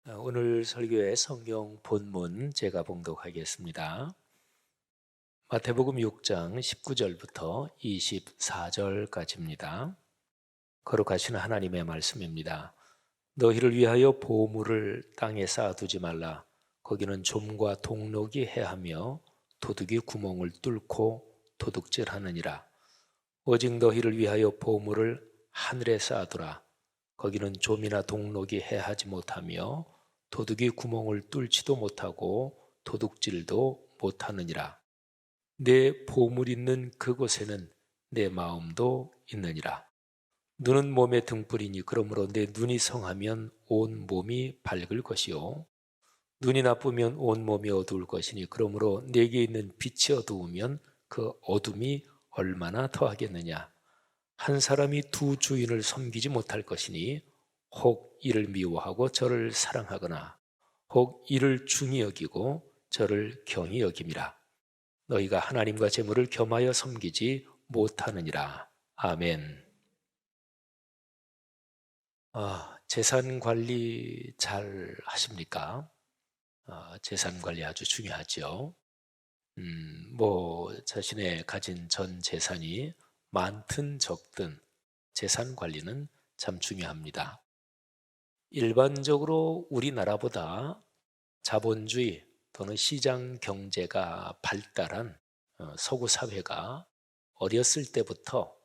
오늘 설교의 성경 본문 제가 봉독하겠습니다. 마태복음 6장 19절부터 24절까지입니다. 거룩하신 하나님의 말씀입니다. 너희를 위하여 보물을 땅에 쌓아두지 말라. 거기는 좀과 동록이 해하며 도둑이 구멍을 뚫고 도둑질하느니라. 오직 너희를 위하여 보물을 하늘에 쌓아두라. 거기는 좀이나 동록이 해하지 못하며 도둑이 구멍을 뚫지도 못하고 도둑질도 못하느니라. 내 보물 있는 그곳에는 내 마음도 있느니라. 눈은 몸의 등불이니 그러므로 내 눈이 성하면 온 몸이 밝을 것이요 눈이 나쁘면 온 몸이 어두울 것이니 그러므로 내게 있는 빛이 어두우면 그 어둠이 얼마나 더하겠느냐. 한 사람이 두 주인을 섬기지 못할 것이니 혹 이를 미워하고 저를 사랑하거나 혹 이를 중히 여기고 저를 경히 여김이라. 너희가 하나님과 재물을 겸하여 섬기지 못하느니라. 아멘. 재산 관리 잘 하십니까? 재산 관리 아주 중요하죠. 자신의 가진 전 재산이 많든 적든 재산 관리는 참 중요합니다. 일반적으로 우리나라보다 자본주의 또는 시장 경제가 발달한 서구 사회가 어렸을 때부터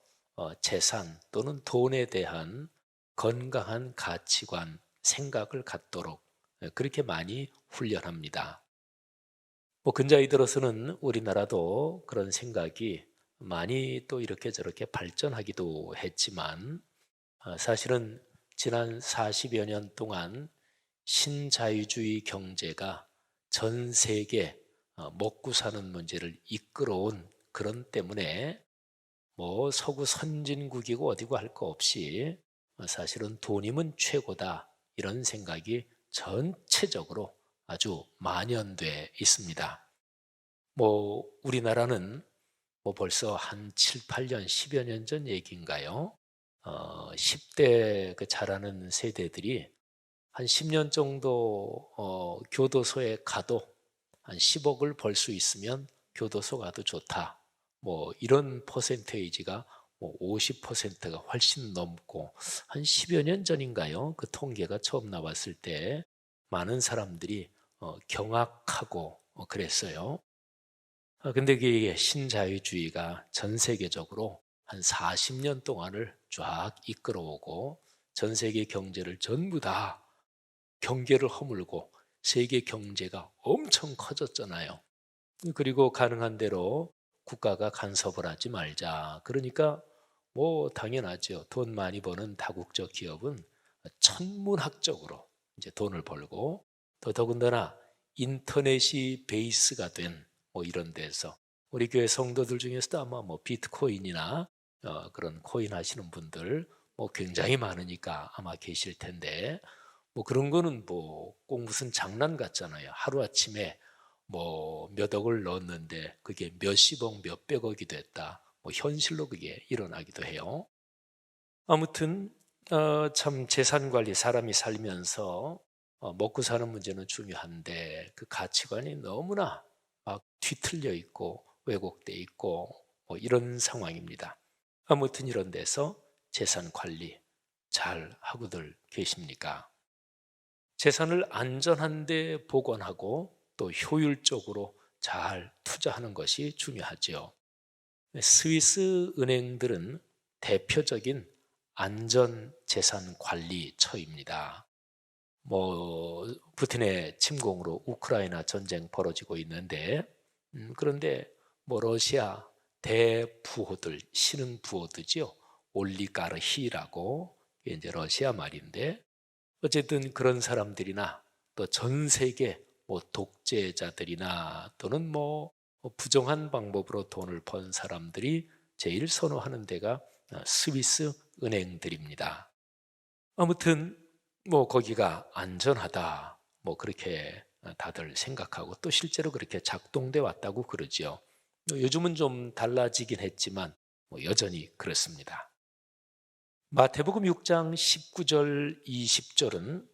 재산 또는 돈에 대한 건강한 가치관, 생각을 갖도록 그렇게 많이 훈련합니다. 근자에 들어서는 우리나라도 그런 생각이 많이 또 이렇게 저렇게 발전하기도 했지만 사실은 지난 40여 년 동안 신자유주의 경제가 전 세계 먹고 사는 문제를 이끌어온 그런 때문에 서구 선진국이고 어디고 할 거 없이 사실은 돈이면 최고다 이런 생각이 전체적으로 아주 만연돼 있습니다. 우리나라는 벌써 한 7, 8년, 10여 년 전 얘기인가요? 10대 자라는 세대들이 한 10년 정도 교도소에 가도 한 10억을 벌 수 있으면 교도소 가도 좋다. 이런 퍼센테이지가 50%가 훨씬 넘고 한 10여 년 전인가요? 그 통계가 처음 나왔을 때 많은 사람들이 경악하고 그랬어요. 근데 그게 신자유주의가 전 세계적으로 한 40년 동안을 쫙 이끌어오고 전 세계 경제를 전부 다 경계를 허물고 세계 경제가 엄청 커졌잖아요. 그리고 가능한 대로 국가가 간섭을 하지 말자. 그러니까 당연하죠. 돈 많이 버는 다국적 기업은 천문학적으로 이제 돈을 벌고 또 더군다나 인터넷이 베이스가 된 이런 데서 우리 교회 성도들 중에서도 아마 비트코인이나 그런 코인 하시는 분들 굉장히 많으니까 아마 계실 텐데 그런 거는 꼭 무슨 장난 같잖아요. 하루아침에 몇 억을 넣었는데 그게 몇십억, 몇백억이 됐다. 현실로 그게 일어나기도 해요. 아무튼 참 재산 관리 사람이 살면서 먹고 사는 문제는 중요한데 그 가치관이 너무나 막 뒤틀려 있고 왜곡돼 있고 이런 상황입니다. 아무튼 이런 데서 재산 관리 잘 하고들 계십니까? 재산을 안전한 데 보관하고 또 효율적으로 잘 투자하는 것이 중요하죠. 스위스 은행들은 대표적인 안전재산 관리처입니다. 푸틴의 침공으로 우크라이나 전쟁 벌어지고 있는데 그런데 러시아 대부호들, 신흥 부호들지요. 올리가르히라고 이제 러시아 말인데 어쨌든 그런 사람들이나 또 전 세계 독재자들이나 또는 부정한 방법으로 돈을 번 사람들이 제일 선호하는 데가 스위스 은행들입니다. 아무튼 거기가 안전하다 그렇게 다들 생각하고 또 실제로 그렇게 작동돼 왔다고 그러지요. 요즘은 좀 달라지긴 했지만 여전히 그렇습니다. 마태복음 6장 19절 20절은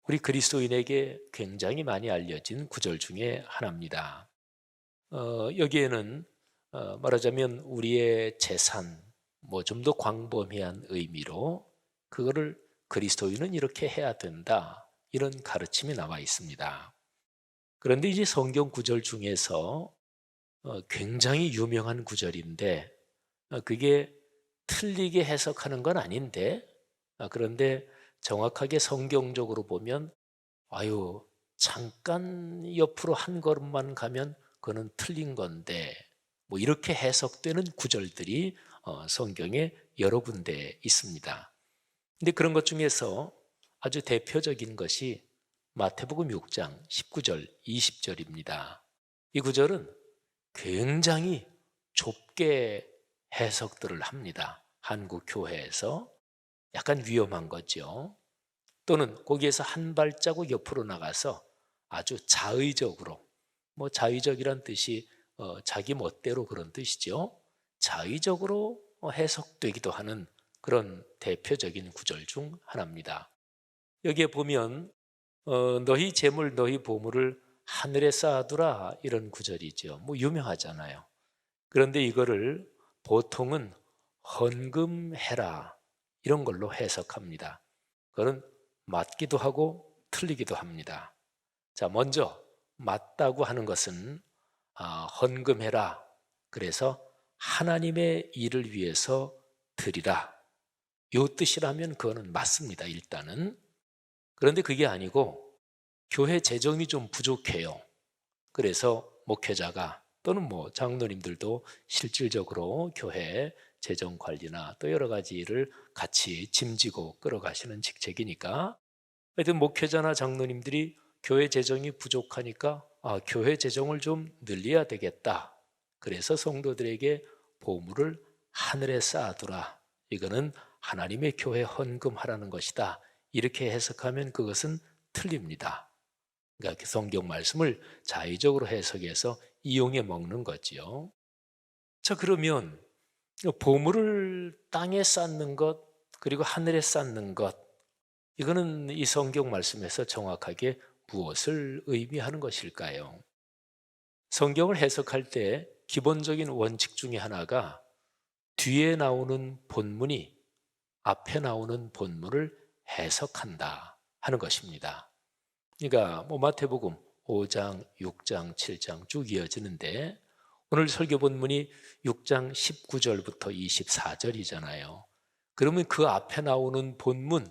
우리 그리스도인에게 굉장히 많이 알려진 구절 중에 하나입니다. 여기에는 말하자면 우리의 재산, 뭐 좀 더 광범위한 의미로 그거를 그리스도인은 이렇게 해야 된다, 이런 가르침이 나와 있습니다. 그런데 이제 성경 구절 중에서 굉장히 유명한 구절인데 그게 틀리게 해석하는 건 아닌데 그런데 정확하게 성경적으로 보면 아유, 잠깐 옆으로 한 걸음만 가면 그거는 틀린 건데 뭐 이렇게 해석되는 구절들이 성경에 여러 군데 있습니다. 근데 그런 것 중에서 아주 대표적인 것이 마태복음 6장 19절, 20절입니다. 이 구절은 굉장히 좁게 해석들을 합니다. 한국 교회에서 약간 위험한 거죠. 또는 거기에서 한 발자국 옆으로 나가서 아주 자의적으로, 뭐 자의적이란 뜻이 자기 멋대로 그런 뜻이죠. 자의적으로 해석되기도 하는 그런 대표적인 구절 중 하나입니다. 여기에 보면 너희 재물 너희 보물을 하늘에 쌓아두라, 이런 구절이죠. 뭐 유명하잖아요. 그런데 이거를 보통은 헌금해라, 이런 걸로 해석합니다. 그거는 맞기도 하고 틀리기도 합니다. 자, 먼저 맞다고 하는 것은 헌금해라, 그래서 하나님의 일을 위해서 드리라, 이 뜻이라면 그거는 맞습니다, 일단은. 그런데 그게 아니고 교회 재정이 좀 부족해요. 그래서 목회자가 또는 뭐 장로님들도 실질적으로 교회 재정 관리나 또 여러 가지 일을 같이 짐지고 끌어가시는 직책이니까, 하여튼 목회자나 장로님들이 교회 재정이 부족하니까 교회 재정을 좀 늘려야 되겠다, 그래서 성도들에게 보물을 하늘에 쌓아두라, 이거는 하나님의 교회 헌금하라는 것이다, 이렇게 해석하면 그것은 틀립니다. 그러니까 성경 말씀을 자의적으로 해석해서 이용해 먹는 거지요. 자, 그러면 보물을 땅에 쌓는 것 그리고 하늘에 쌓는 것, 이거는 이 성경 말씀에서 정확하게 무엇을 의미하는 것일까요? 성경을 해석할 때 기본적인 원칙 중에 하나가 뒤에 나오는 본문이 앞에 나오는 본문을 해석한다 하는 것입니다. 그러니까 뭐 마태복음 5장, 6장, 7장 쭉 이어지는데 오늘 설교 본문이 6장 19절부터 24절이잖아요. 그러면 그 앞에 나오는 본문,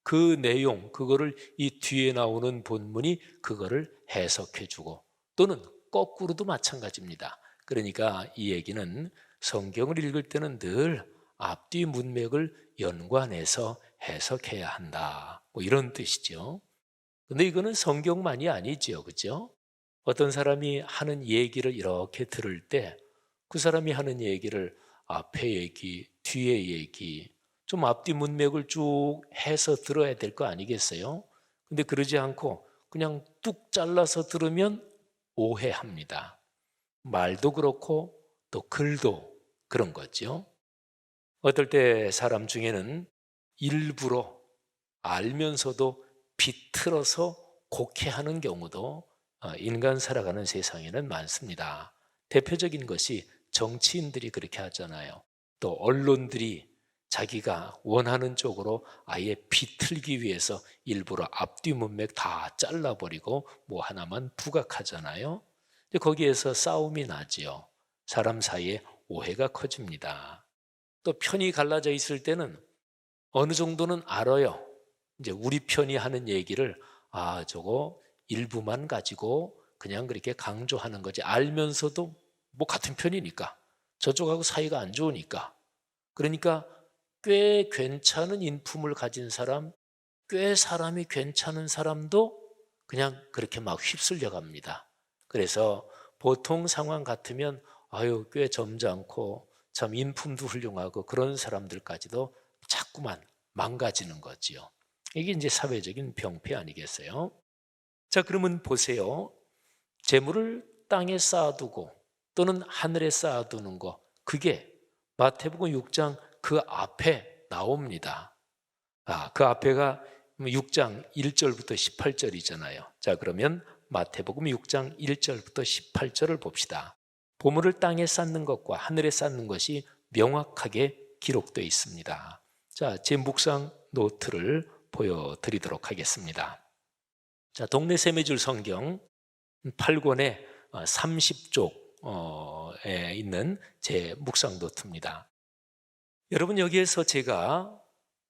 그 내용, 그거를 이 뒤에 나오는 본문이 그거를 해석해주고, 또는 거꾸로도 마찬가지입니다. 그러니까 이 얘기는 성경을 읽을 때는 늘 앞뒤 문맥을 연관해서 해석해야 한다, 뭐 이런 뜻이죠. 근데 이거는 성경만이 아니지요, 그죠? 어떤 사람이 하는 얘기를 이렇게 들을 때 그 사람이 하는 얘기를 앞에 얘기, 뒤에 얘기, 좀 앞뒤 문맥을 쭉 해서 들어야 될 거 아니겠어요? 근데 그러지 않고 그냥 뚝 잘라서 들으면 오해합니다. 말도 그렇고 또 글도 그런 거죠. 어떨 때 사람 중에는 일부러 알면서도 비틀어서 곡해하는 경우도 인간 살아가는 세상에는 많습니다. 대표적인 것이 정치인들이 그렇게 하잖아요. 또 언론들이 자기가 원하는 쪽으로 아예 비틀기 위해서 일부러 앞뒤 문맥 다 잘라버리고 뭐 하나만 부각하잖아요. 거기에서 싸움이 나지요. 사람 사이에 오해가 커집니다. 또 편이 갈라져 있을 때는 어느 정도는 알아요. 이제 우리 편이 하는 얘기를 저거 일부만 가지고 그냥 그렇게 강조하는 거지, 알면서도 뭐 같은 편이니까 저쪽하고 사이가 안 좋으니까. 그러니까 꽤 괜찮은 인품을 가진 사람, 꽤 사람이 괜찮은 사람도 그냥 그렇게 막 휩쓸려 갑니다. 그래서 보통 상황 같으면 아유, 꽤 점잖고 참 인품도 훌륭하고 그런 사람들까지도 자꾸만 망가지는 거지요. 이게 이제 사회적인 병폐 아니겠어요? 자, 그러면 보세요. 재물을 땅에 쌓아두고 또는 하늘에 쌓아두는 거, 그게 마태복음 6장 그 앞에 나옵니다. 그 앞에가 6장 1절부터 18절이잖아요. 자, 그러면 마태복음 6장 1절부터 18절을 봅시다. 보물을 땅에 쌓는 것과 하늘에 쌓는 것이 명확하게 기록되어 있습니다. 자, 제 묵상 노트를 보여드리도록 하겠습니다. 자, 동네 세미줄 성경 8권의 30쪽에 있는 제 묵상 노트입니다. 여러분, 여기에서 제가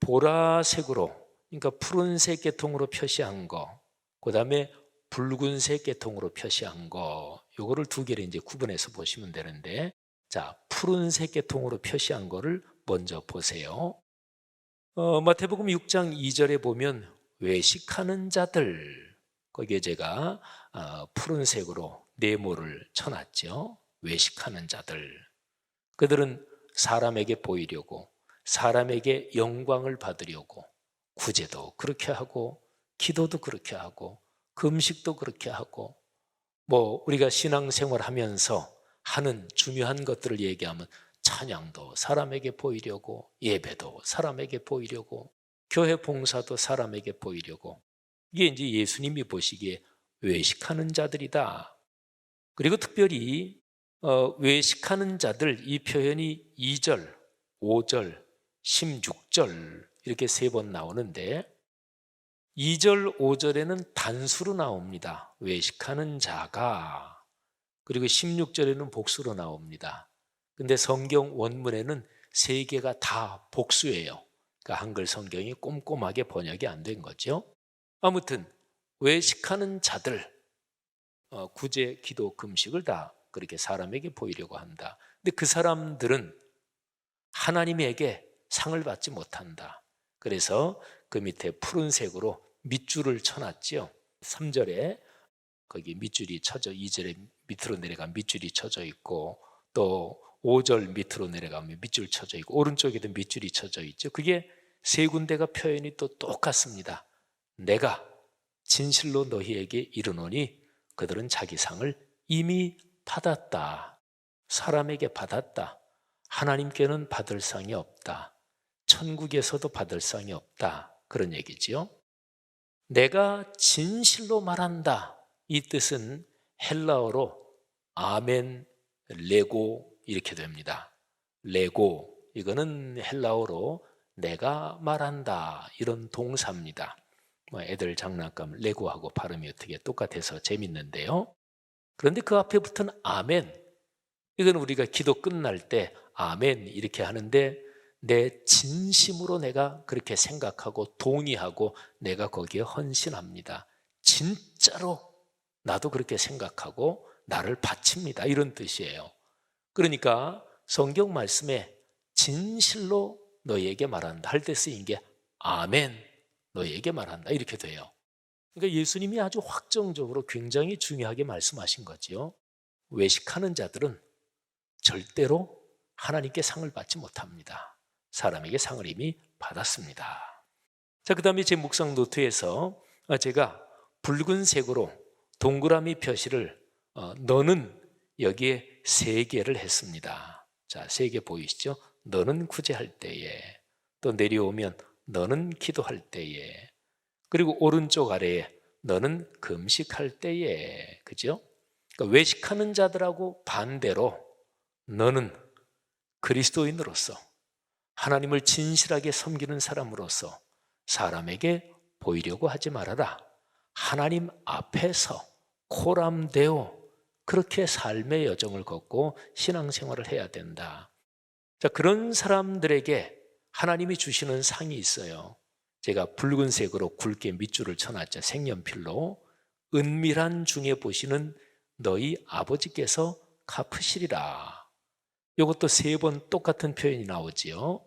보라색으로, 그러니까 푸른색 계통으로 표시한 거, 그 다음에 붉은색 계통으로 표시한 거, 요거를 두 개를 이제 구분해서 보시면 되는데, 자, 푸른색 계통으로 표시한 거를 먼저 보세요. 마태복음 6장 2절에 보면 외식하는 자들, 거기에 제가 푸른색으로 네모를 쳐놨죠. 외식하는 자들. 그들은 사람에게 보이려고, 사람에게 영광을 받으려고 구제도 그렇게 하고 기도도 그렇게 하고 금식도 그렇게 하고, 우리가 신앙생활 하면서 하는 중요한 것들을 얘기하면 찬양도 사람에게 보이려고, 예배도 사람에게 보이려고, 교회 봉사도 사람에게 보이려고, 이게 이제 예수님이 보시기에 외식하는 자들이다. 그리고 특별히 외식하는 자들, 이 표현이 2절, 5절, 16절 이렇게 3번 나오는데, 2절, 5절에는 단수로 나옵니다. 외식하는 자가. 그리고 16절에는 복수로 나옵니다. 근데 성경 원문에는 3개가 다 복수예요. 그러니까 한글 성경이 꼼꼼하게 번역이 안 된 거죠. 아무튼 외식하는 자들, 구제, 기도, 금식을 다 그렇게 사람에게 보이려고 한다. 근데 그 사람들은 하나님에게 상을 받지 못한다. 그래서 그 밑에 푸른색으로 밑줄을 쳐놨지요. 3절에 거기 밑줄이 쳐져, 2절에 밑으로 내려가면 밑줄이 쳐져 있고, 또 5절 밑으로 내려가면 밑줄 쳐져 있고, 오른쪽에도 밑줄이 쳐져 있죠. 그게 3군데가 표현이 또 똑같습니다. 내가 진실로 너희에게 이르노니 그들은 자기 상을 이미 받았다. 사람에게 받았다. 하나님께는 받을 상이 없다. 천국에서도 받을 상이 없다. 그런 얘기지요. 내가 진실로 말한다. 이 뜻은 헬라어로 아멘, 레고 이렇게 됩니다. 레고, 이거는 헬라어로 내가 말한다 이런 동사입니다. 애들 장난감 레고하고 발음이 어떻게 똑같아서 재밌는데요. 그런데 그 앞에 붙은 아멘, 이건 우리가 기도 끝날 때 아멘 이렇게 하는데, 내 진심으로 내가 그렇게 생각하고 동의하고 내가 거기에 헌신합니다. 진짜로 나도 그렇게 생각하고 나를 바칩니다. 이런 뜻이에요. 그러니까 성경 말씀에 진실로 너희에게 말한다 할 때 쓰인 게 아멘, 너희에게 말한다 이렇게 돼요. 그러니까 예수님이 아주 확정적으로 굉장히 중요하게 말씀하신 거지요. 외식하는 자들은 절대로 하나님께 상을 받지 못합니다. 사람에게 상을 이미 받았습니다. 자, 그 다음에 제 묵상 노트에서 제가 붉은색으로 동그라미 표시를 너는 여기에 3개를 했습니다. 자, 3개 보이시죠? 너는 구제할 때에, 또 내려오면 너는 기도할 때에, 그리고 오른쪽 아래에 너는 금식할 때에, 그죠? 그러니까 외식하는 자들하고 반대로 너는 그리스도인으로서, 하나님을 진실하게 섬기는 사람으로서 사람에게 보이려고 하지 말아라. 하나님 앞에서 코람데오 그렇게 삶의 여정을 걷고 신앙생활을 해야 된다. 자, 그런 사람들에게 하나님이 주시는 상이 있어요. 제가 붉은색으로 굵게 밑줄을 쳐놨죠. 색연필로. 은밀한 중에 보시는 너희 아버지께서 갚으시리라. 이것도 3번 똑같은 표현이 나오지요.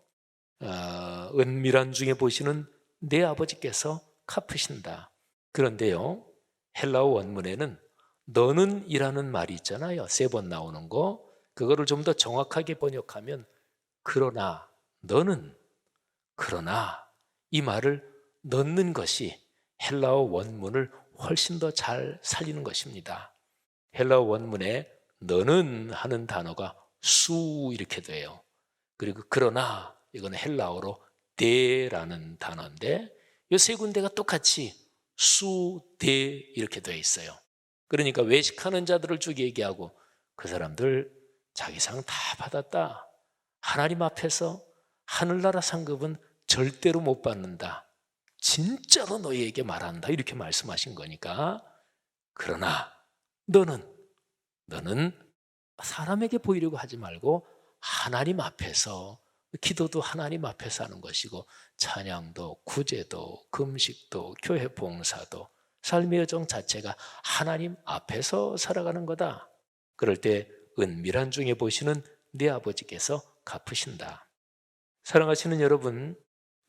은밀한 중에 보시는 내 아버지께서 갚으신다. 그런데요, 헬라어 원문에는 너는 이라는 말이 있잖아요. 3번 나오는 거. 그거를 좀 더 정확하게 번역하면 그러나, 너는, 그러나 이 말을 넣는 것이 헬라어 원문을 훨씬 더 잘 살리는 것입니다. 헬라어 원문에 너는 하는 단어가 수 이렇게 돼요. 그리고 그러나 이건 헬라어로 데라는 단어인데, 이 세 군데가 똑같이 수, 대 이렇게 되어 있어요. 그러니까 외식하는 자들을 쭉 얘기하고 그 사람들 자기 상 다 받았다. 하나님 앞에서 하늘나라 상급은 절대로 못 받는다. 진짜로 너희에게 말한다. 이렇게 말씀하신 거니까. 그러나 너는 사람에게 보이려고 하지 말고 하나님 앞에서, 기도도 하나님 앞에서 하는 것이고 찬양도 구제도 금식도 교회 봉사도 삶의 여정 자체가 하나님 앞에서 살아가는 거다. 그럴 때 은밀한 중에 보시는 네 아버지께서 갚으신다. 사랑하시는 여러분,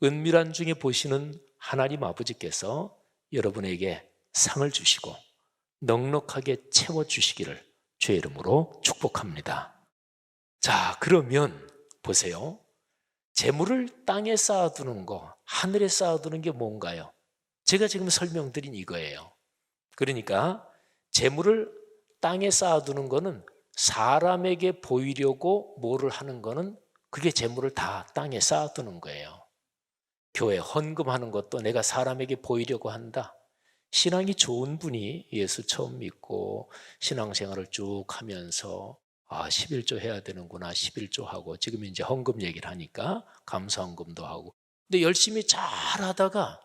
은밀한 중에 보시는 하나님 아버지께서 여러분에게 상을 주시고 넉넉하게 채워주시기를 주의 이름으로 축복합니다. 자, 그러면 보세요. 재물을 땅에 쌓아두는 거, 하늘에 쌓아두는 게 뭔가요? 제가 지금 설명드린 이거예요. 그러니까 재물을 땅에 쌓아두는 거는 사람에게 보이려고 뭐를 하는 거는 그게 재물을 다 땅에 쌓아두는 거예요. 교회 헌금하는 것도 내가 사람에게 보이려고 한다. 신앙이 좋은 분이 예수 처음 믿고 신앙생활을 쭉 하면서 11조 해야 되는구나, 11조 하고 지금 이제 헌금 얘기를 하니까 감사헌금도 하고, 근데 열심히 잘 하다가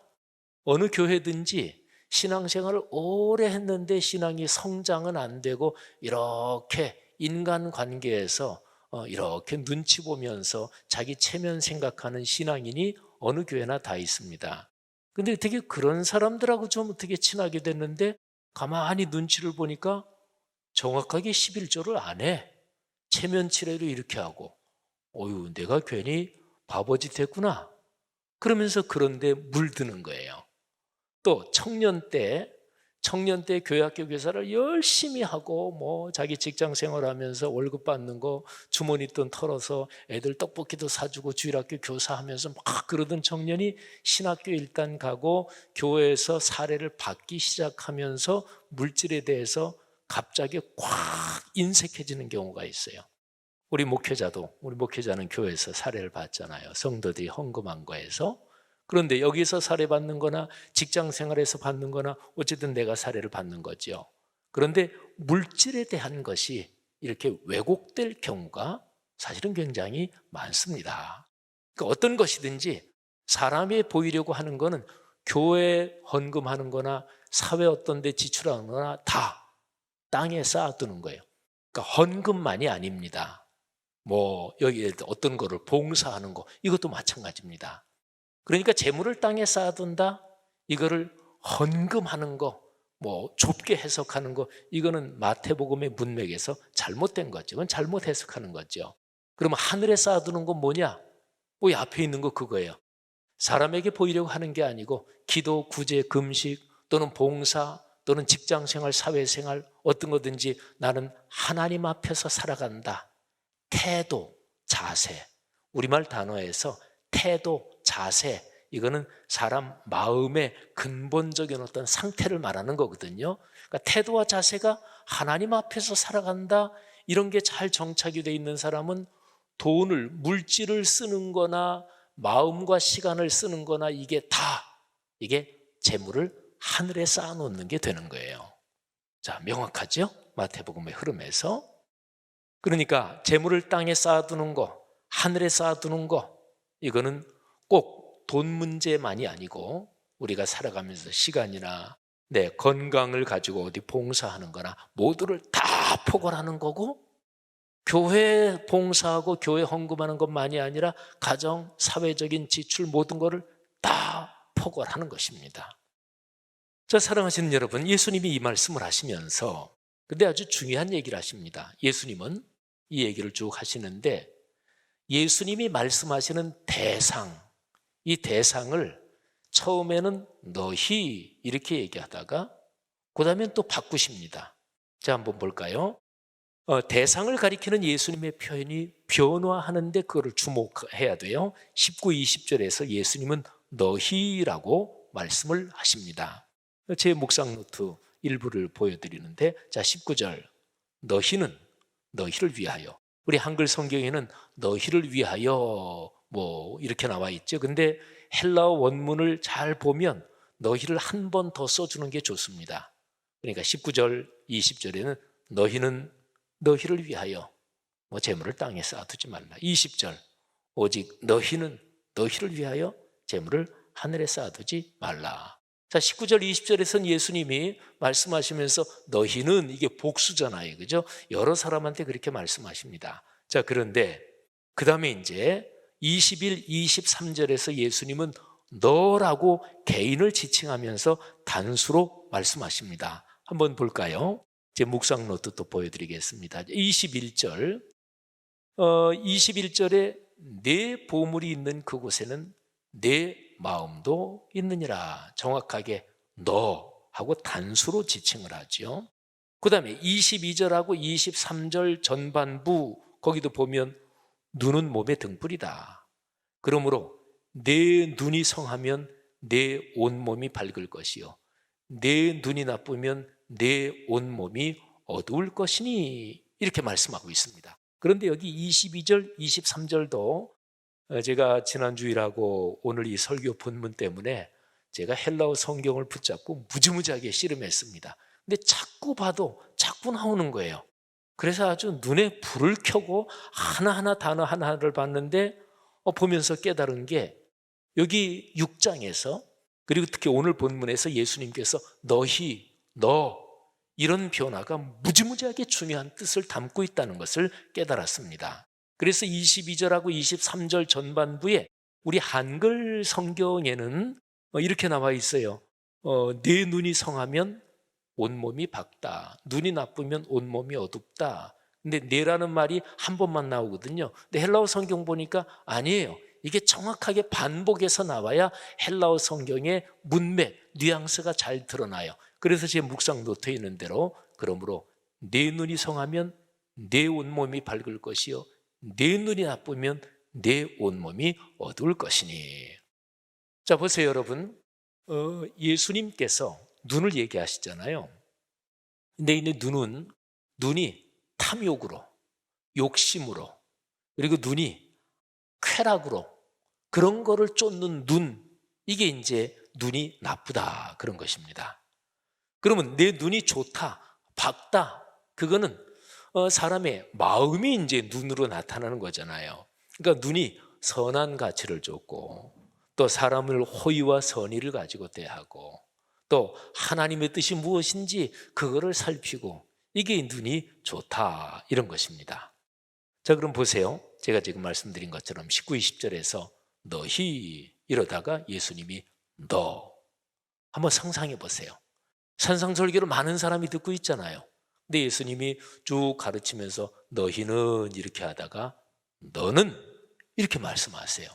어느 교회든지 신앙생활을 오래 했는데 신앙이 성장은 안 되고 이렇게 인간관계에서 이렇게 눈치 보면서 자기 체면 생각하는 신앙인이 어느 교회나 다 있습니다. 근데 어떻게 그런 사람들하고 좀 어떻게 친하게 됐는데 가만히 눈치를 보니까 정확하게 11조를 안 해. 체면치레로 이렇게 하고, 어휴, 내가 괜히 바보짓 했구나. 그러면서 그런데 물드는 거예요. 또 청년 때 교회학교 교사를 열심히 하고 뭐 자기 직장 생활하면서 월급 받는 거 주머니 돈 털어서 애들 떡볶이도 사주고 주일학교 교사하면서 막 그러던 청년이 신학교 일단 가고 교회에서 사례를 받기 시작하면서 물질에 대해서 갑자기 꽉 인색해지는 경우가 있어요. 우리 목회자는 교회에서 사례를 받잖아요. 성도들이 헌금한 거에서. 그런데 여기서 사례 받는 거나 직장 생활에서 받는 거나 어쨌든 내가 사례를 받는 거죠. 그런데 물질에 대한 것이 이렇게 왜곡될 경우가 사실은 굉장히 많습니다. 그러니까 어떤 것이든지 사람이 보이려고 하는 거는 교회 헌금하는 거나 사회 어떤 데 지출하는 거나 다 땅에 쌓아두는 거예요. 그러니까 헌금만이 아닙니다. 뭐 여기 어떤 거를 봉사하는 거, 이것도 마찬가지입니다. 그러니까 재물을 땅에 쌓아둔다, 이거를 헌금하는 거, 뭐 좁게 해석하는 거, 이거는 마태복음의 문맥에서 잘못된 거죠. 그건 잘못 해석하는 거죠. 그러면 하늘에 쌓아두는 건 뭐냐? 뭐 앞에 있는 거 그거예요. 사람에게 보이려고 하는 게 아니고 기도, 구제, 금식 또는 봉사 또는 직장생활, 사회생활 어떤 거든지 나는 하나님 앞에서 살아간다. 태도, 자세, 우리말 단어에서 태도, 자세, 이거는 사람 마음의 근본적인 어떤 상태를 말하는 거거든요. 그러니까 태도와 자세가 하나님 앞에서 살아간다, 이런 게 잘 정착이 돼 있는 사람은 돈을, 물질을 쓰는 거나 마음과 시간을 쓰는 거나 이게 재물을 하늘에 쌓아놓는 게 되는 거예요. 자, 명확하죠? 마태복음의 흐름에서. 그러니까 재물을 땅에 쌓아두는 거, 하늘에 쌓아두는 거, 이거는 꼭 돈 문제만이 아니고 우리가 살아가면서 시간이나 내 건강을 가지고 어디 봉사하는 거나 모두를 다 포괄하는 거고, 교회 봉사하고 교회 헌금하는 것만이 아니라 가정, 사회적인 지출 모든 거를 다 포괄하는 것입니다. 자, 사랑하시는 여러분, 예수님이 이 말씀을 하시면서 근데 아주 중요한 얘기를 하십니다. 예수님은 이 얘기를 쭉 하시는데 예수님이 말씀하시는 대상, 이 대상을 처음에는 너희 이렇게 얘기하다가 그 다음엔 또 바꾸십니다. 자, 한번 볼까요? 대상을 가리키는 예수님의 표현이 변화하는데 그거를 주목해야 돼요. 19, 20절에서 예수님은 너희라고 말씀을 하십니다. 제 묵상 노트 일부를 보여드리는데, 자, 19절 너희는 너희를 위하여, 우리 한글 성경에는 너희를 위하여 뭐 이렇게 나와 있죠. 근데 헬라어 원문을 잘 보면 너희를 한 번 더 써주는 게 좋습니다. 그러니까 19절, 20절에는 너희는 너희를 위하여 뭐 재물을 땅에 쌓아두지 말라. 20절 오직 너희는 너희를 위하여 재물을 하늘에 쌓아두지 말라. 자, 19절, 20절에서는 예수님이 말씀하시면서 너희는 이게 복수잖아요. 그죠? 여러 사람한테 그렇게 말씀하십니다. 자, 그런데 그 다음에 이제 21, 23절에서 예수님은 너라고 개인을 지칭하면서 단수로 말씀하십니다. 한번 볼까요? 제 묵상 노트 또 보여드리겠습니다. 21절에 내 보물이 있는 그곳에는 내 마음도 있느니라. 정확하게 너하고 단수로 지칭을 하죠. 그 다음에 22절하고 23절 전반부 거기도 보면 눈은 몸의 등불이다. 그러므로 내 눈이 성하면 내 온몸이 밝을 것이요 내 눈이 나쁘면 내 온몸이 어두울 것이니 이렇게 말씀하고 있습니다. 그런데 여기 22절, 23절도 제가 지난 주일하고 오늘 이 설교 본문 때문에 제가 헬라어 성경을 붙잡고 무지무지하게 씨름했습니다. 근데 자꾸 봐도 자꾸 나오는 거예요. 그래서 아주 눈에 불을 켜고 하나하나 단어 하나를 봤는데 보면서 깨달은 게 여기 6장에서 그리고 특히 오늘 본문에서 예수님께서 너희, 너 이런 변화가 무지무지하게 중요한 뜻을 담고 있다는 것을 깨달았습니다. 그래서 22절하고 23절 전반부에 우리 한글 성경에는 이렇게 나와 있어요. 내 눈이 성하면 온몸이 밝다. 눈이 나쁘면 온몸이 어둡다. 근데 내라는 말이 한 번만 나오거든요. 근데 헬라어 성경 보니까 아니에요. 이게 정확하게 반복해서 나와야 헬라어 성경의 문맥, 뉘앙스가 잘 드러나요. 그래서 제 묵상 노트에 있는 대로 그러므로 내 눈이 성하면 내 온몸이 밝을 것이요 내 눈이 나쁘면 내 온몸이 어두울 것이니. 자, 보세요 여러분. 예수님께서 눈을 얘기하시잖아요. 근데 이 눈이 탐욕으로, 욕심으로, 그리고 눈이 쾌락으로 그런 거를 쫓는 눈, 이게 이제 눈이 나쁘다 그런 것입니다. 그러면 내 눈이 좋다, 밝다, 그거는 사람의 마음이 이제 눈으로 나타나는 거잖아요. 그러니까 눈이 선한 가치를 쫓고 또 사람을 호의와 선의를 가지고 대하고 또 하나님의 뜻이 무엇인지 그거를 살피고 이게 눈이 좋다 이런 것입니다. 자, 그럼 보세요. 제가 지금 말씀드린 것처럼 19, 20절에서 너희 이러다가 예수님이 너 한번 상상해 보세요. 산상설교를 많은 사람이 듣고 있잖아요. 근데 예수님이 쭉 가르치면서 너희는 이렇게 하다가 너는 이렇게 말씀하세요.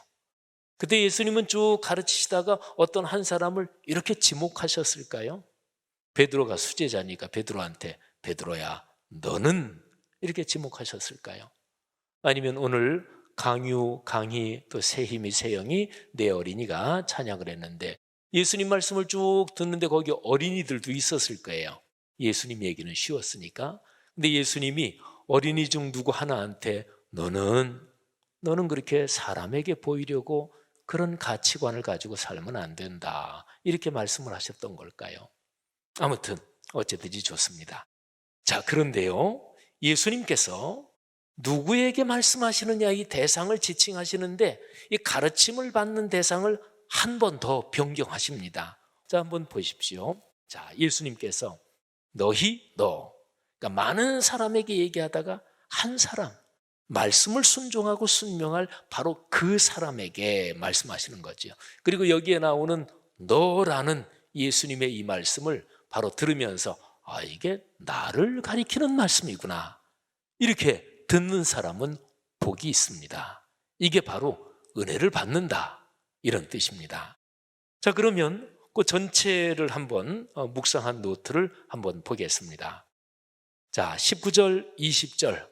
그때 예수님은 쭉 가르치시다가 어떤 한 사람을 이렇게 지목하셨을까요? 베드로가 수제자니까 베드로한테 베드로야 너는 이렇게 지목하셨을까요? 아니면 오늘 강유, 강희, 또 새힘이, 새영이, 내 어린이가 찬양을 했는데 예수님 말씀을 쭉 듣는데 거기 어린이들도 있었을 거예요. 예수님 얘기는 쉬웠으니까. 근데 예수님이 어린이 중 누구 하나한테 너는 그렇게 사람에게 보이려고 그런 가치관을 가지고 살면 안 된다 이렇게 말씀을 하셨던 걸까요? 아무튼 어쨌든지 좋습니다. 자, 그런데요 예수님께서 누구에게 말씀하시느냐 이 대상을 지칭하시는데 이 가르침을 받는 대상을 한 번 더 변경하십니다. 자, 한번 보십시오. 자, 예수님께서 너희, 너 그러니까 많은 사람에게 얘기하다가 한 사람 말씀을 순종하고 순명할 바로 그 사람에게 말씀하시는 거죠. 그리고 여기에 나오는 너라는 예수님의 이 말씀을 바로 들으면서 아, 이게 나를 가리키는 말씀이구나 이렇게 듣는 사람은 복이 있습니다. 이게 바로 은혜를 받는다 이런 뜻입니다. 자, 그러면 그 전체를 한번 묵상한 노트를 한번 보겠습니다. 자, 19절, 20절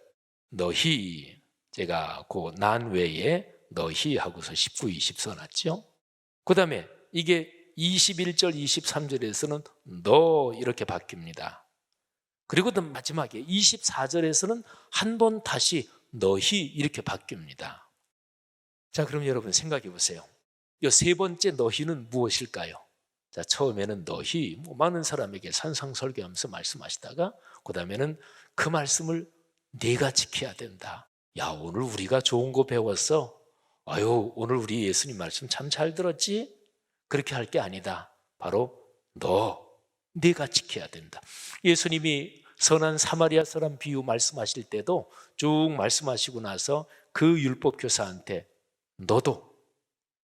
너희, 제가 그 난 외에 너희 하고서 19, 20 써놨죠. 그 다음에 이게 21절, 23절에서는 너 이렇게 바뀝니다. 그리고 또 마지막에 24절에서는 한 번 다시 너희 이렇게 바뀝니다. 자, 그럼 여러분 생각해 보세요. 이 세 번째 너희는 무엇일까요? 자, 처음에는 너희, 많은 사람에게 산상설교하면서 말씀하시다가 그 다음에는 그 말씀을 내가 지켜야 된다. 야, 오늘 우리가 좋은 거 배웠어. 아유, 오늘 우리 예수님 말씀 참 잘 들었지? 그렇게 할 게 아니다. 바로 내가 지켜야 된다. 예수님이 선한 사마리아 사람 비유 말씀하실 때도 쭉 말씀하시고 나서 그 율법 교사한테 너도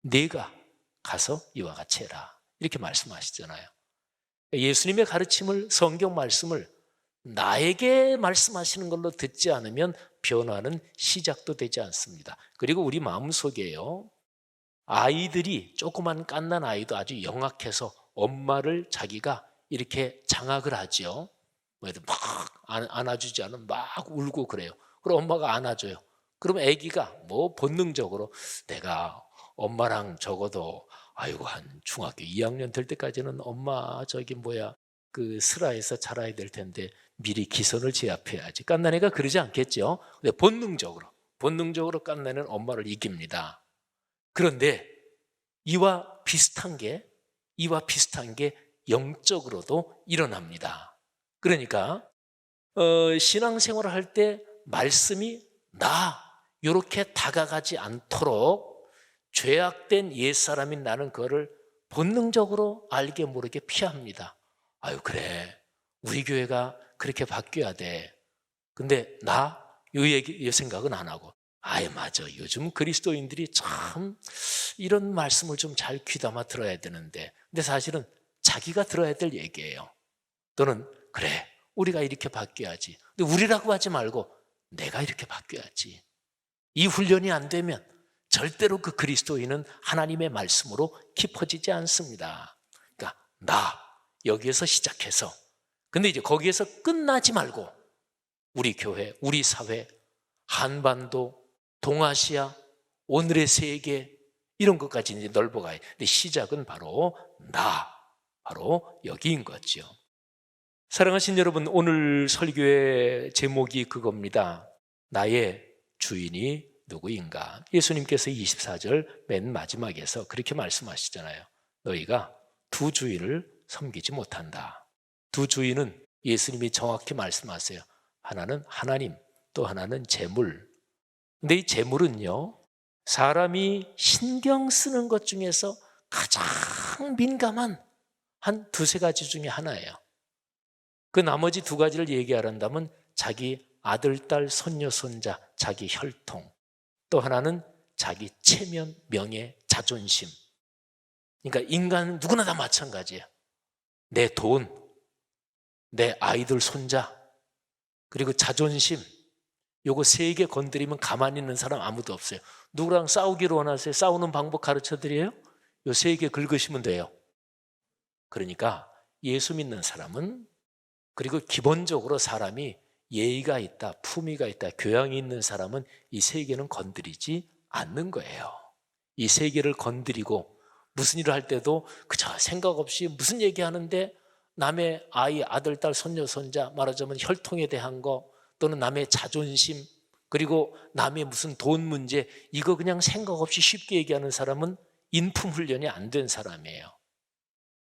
네가 가서 이와 같이 해라, 이렇게 말씀하시잖아요. 예수님의 가르침을, 성경 말씀을 나에게 말씀하시는 걸로 듣지 않으면 변화는 시작도 되지 않습니다. 그리고 우리 마음속에요, 아이들이, 조그만 갓난 아이도 아주 영악해서 엄마를 자기가 이렇게 장악을 하죠. 막 안아주지 않으면 막 울고 그래요. 그럼 엄마가 안아줘요. 그럼 아기가 본능적으로 내가 엄마랑 적어도 아이고 한 중학교 2학년 될 때까지는 엄마 그 슬하에서 자라야 될 텐데 미리 기선을 제압해야지. 갓난애가 그러지 않겠죠. 근데 본능적으로 갓난애는 엄마를 이깁니다. 그런데 이와 비슷한 게 영적으로도 일어납니다. 그러니까 신앙생활을 할 때 말씀이 이렇게 다가가지 않도록 죄악된 옛사람인 나는 그거를 본능적으로 알게 모르게 피합니다. 아유, 그래, 우리 교회가 그렇게 바뀌어야 돼. 근데 이 생각은 안 하고, 아예 맞아, 요즘 그리스도인들이 참 이런 말씀을 좀 잘 귀담아 들어야 되는데, 근데 사실은 자기가 들어야 될 얘기예요. 또는 그래, 우리가 이렇게 바뀌어야지. 근데 우리라고 하지 말고 내가 이렇게 바뀌어야지. 이 훈련이 안 되면 절대로 그 그리스도인은 하나님의 말씀으로 깊어지지 않습니다. 그러니까 여기에서 시작해서, 근데 이제 거기에서 끝나지 말고 우리 교회, 우리 사회, 한반도, 동아시아, 오늘의 세계, 이런 것까지 이제 넓어가요. 근데 시작은 바로 바로 여기인 거죠. 사랑하신 여러분, 오늘 설교의 제목이 그겁니다. 나의 주인이 누구인가? 예수님께서 24절 맨 마지막에서 그렇게 말씀하시잖아요. 너희가 두 주인을 섬기지 못한다. 두 주인은 예수님이 정확히 말씀하세요. 하나는 하나님, 또 하나는 재물. 근데 이 재물은요, 사람이 신경 쓰는 것 중에서 가장 민감한 한 두세 가지 중에 하나예요. 그 나머지 두 가지를 얘기하란다면 자기 아들, 딸, 손녀, 손자, 자기 혈통, 또 하나는 자기 체면, 명예, 자존심. 그러니까 인간은 누구나 다 마찬가지예요. 내 돈, 내 아이들, 손자, 그리고 자존심, 요거 세 개 건드리면 가만히 있는 사람 아무도 없어요. 누구랑 싸우기를 원하세요? 싸우는 방법 가르쳐드려요? 요 세 개 긁으시면 돼요. 그러니까 예수 믿는 사람은, 그리고 기본적으로 사람이 예의가 있다, 품위가 있다, 교양이 있는 사람은 이 세 개는 건드리지 않는 거예요. 이 세 개를 건드리고 무슨 일을 할 때도 그저 생각 없이 무슨 얘기하는데 남의 아이, 아들, 딸, 손녀, 손자, 말하자면 혈통에 대한 거, 또는 남의 자존심, 그리고 남의 무슨 돈 문제, 이거 그냥 생각 없이 쉽게 얘기하는 사람은 인품 훈련이 안 된 사람이에요.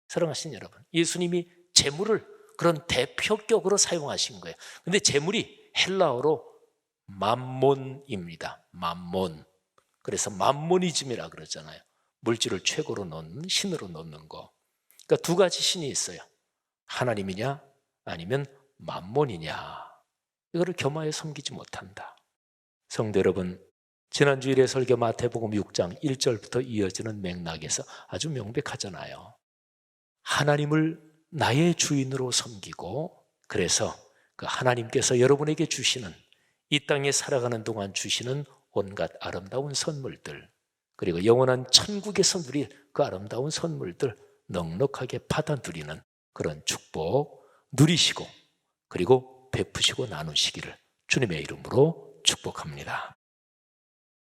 사랑하신 여러분, 예수님이 재물을 그런 대표격으로 사용하신 거예요. 근데 재물이 헬라어로 맘몬입니다. 맘몬. 그래서 맘모니즘이라 그러잖아요. 물질을 최고로 놓는, 신으로 놓는 거. 그러니까 두 가지 신이 있어요. 하나님이냐 아니면 맘몬이냐. 이거를 겸하여 섬기지 못한다. 성도 여러분, 지난 주일에 설교 마태복음 6장 1절부터 이어지는 맥락에서 아주 명백하잖아요. 하나님을 나의 주인으로 섬기고, 그래서 그 하나님께서 여러분에게 주시는, 이 땅에 살아가는 동안 주시는 온갖 아름다운 선물들, 그리고 영원한 천국에서 누릴 그 아름다운 선물들 넉넉하게 받아 누리는 그런 축복 누리시고, 그리고 베푸시고 나누시기를 주님의 이름으로 축복합니다.